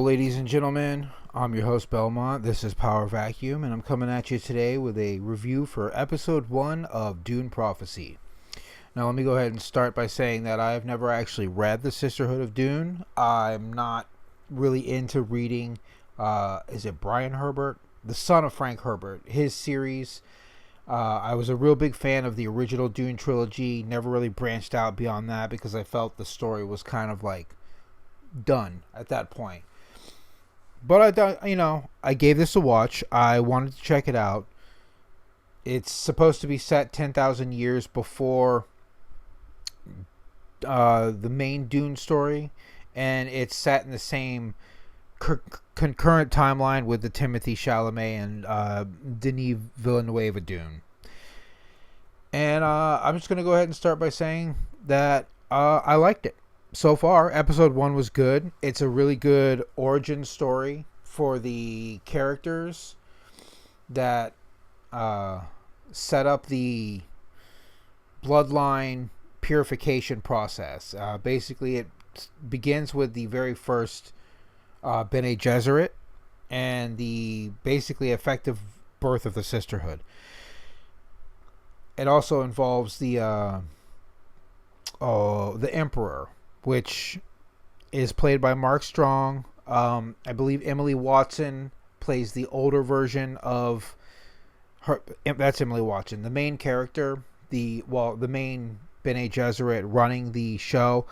ladies and gentlemen. I'm your host, Belmont. This is Power Vacuum, and I'm coming at you today with a review for Episode 1 of Dune Prophecy. Now, let me go ahead and start by saying that I've never actually read The Sisterhood of Dune. I'm not really into reading, is it Brian Herbert? The son of Frank Herbert. His series. I was a real big fan of the original Dune trilogy. Never really branched out beyond that because I felt the story was kind of like done at that point. But I gave this a watch. I wanted to check it out. It's supposed to be set 10,000 years before the main Dune story, and it's set in the same concurrent timeline with the Timothée Chalamet and Denis Villeneuve Dune. And I'm just going to go ahead and start by saying that I liked it. So far, episode 1 was good. It's a really good origin story for the characters that set up the bloodline purification process. Basically, it begins with the very first Bene Gesserit and the basically effective birth of the Sisterhood. It also involves the Emperor, which is played by Mark Strong. I believe Emily Watson plays the older version of her. That's Emily Watson, the main character, the main Bene Gesserit running the show.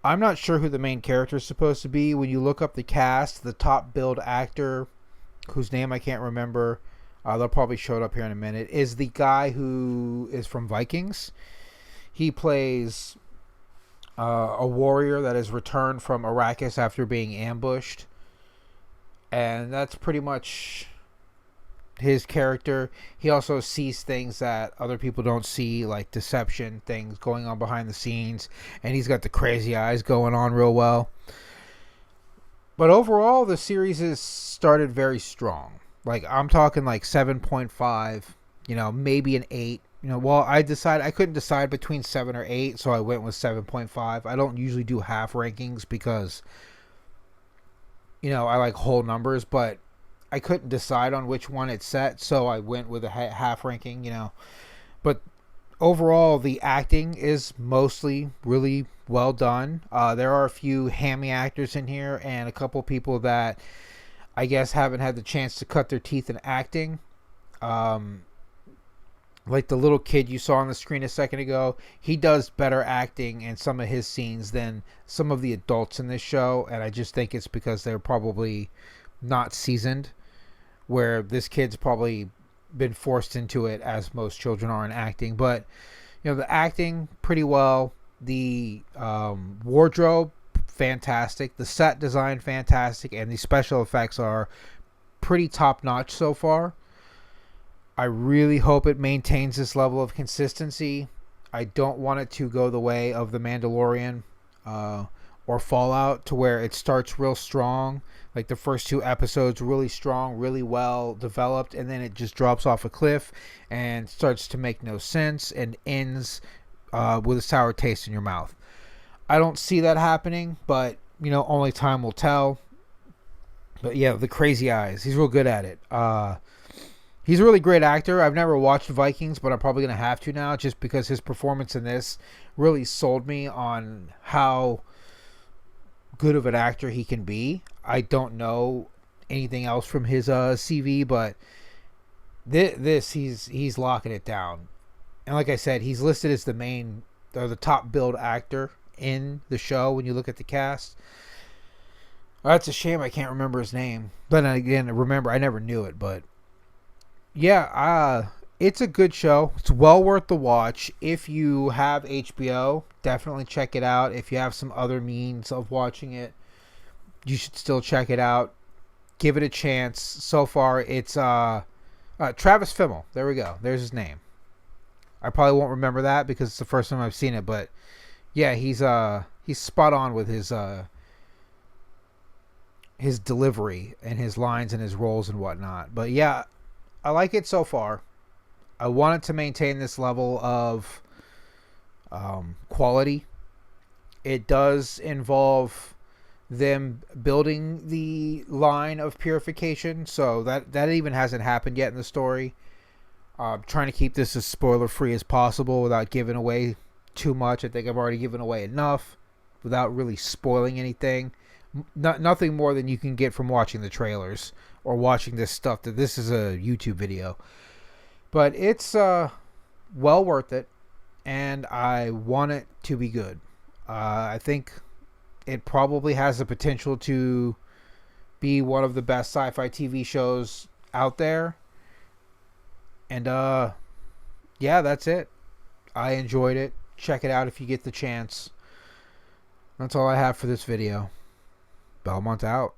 I'm not sure who the main character is supposed to be. When you look up the cast, the top billed actor, whose name I can't remember, they'll probably show it up here in a minute, is the guy who is from Vikings. He plays a warrior that has returned from Arrakis after being ambushed, and that's pretty much his character. He also sees things that other people don't see, like deception, things going on behind the scenes, and he's got the crazy eyes going on real well. But overall, the series has started very strong. Like, I'm talking like 7.5, maybe an 8. I couldn't decide between 7 or 8, so I went with 7.5. I don't usually do half rankings because, I like whole numbers, but I couldn't decide on which one it's set, so I went with a half ranking, But overall, the acting is mostly really well done. There are a few hammy actors in here and a couple people that I guess haven't had the chance to cut their teeth in acting. Like the little kid you saw on the screen a second ago, he does better acting in some of his scenes than some of the adults in this show, and I just think it's because they're probably not seasoned, where this kid's probably been forced into it as most children are in acting. But the acting pretty well, the wardrobe fantastic, the set design fantastic, and the special effects are pretty top notch so far. I really hope it maintains this level of consistency. I don't want it to go the way of The Mandalorian or Fallout, to where it starts real strong, like the first 2 episodes really strong, really well developed, and then it just drops off a cliff and starts to make no sense and ends with a sour taste in your mouth. I don't see that happening, but only time will tell. But yeah, the crazy eyes, he's real good at it. He's a really great actor. I've never watched Vikings, but I'm probably going to have to now, just because his performance in this really sold me on how good of an actor he can be. I don't know anything else from his CV, but he's locking it down. And like I said, he's listed as the top billed actor in the show when you look at the cast. Well, that's a shame I can't remember his name. But again, I never knew it, but yeah, it's a good show. It's well worth the watch. If you have HBO, definitely check it out. If you have some other means of watching it, you should still check it out. Give it a chance. So far, it's Travis Fimmel. There we go. There's his name. I probably won't remember that because it's the first time I've seen it, but yeah, he's spot on with his delivery and his lines and his roles and whatnot. But yeah, I like it so far. I want it to maintain this level of quality. It does involve them building the line of purification. So that even hasn't happened yet in the story. Trying to keep this as spoiler free as possible without giving away too much. I think I've already given away enough without really spoiling anything. Nothing more than you can get from watching the trailers or watching this stuff. That this is a YouTube video, but it's well worth it, and I want it to be good. I think it probably has the potential to be one of the best sci-fi TV shows out there. And yeah, that's it. I enjoyed it. Check it out if you get the chance. That's all I have for this video. Belmont out.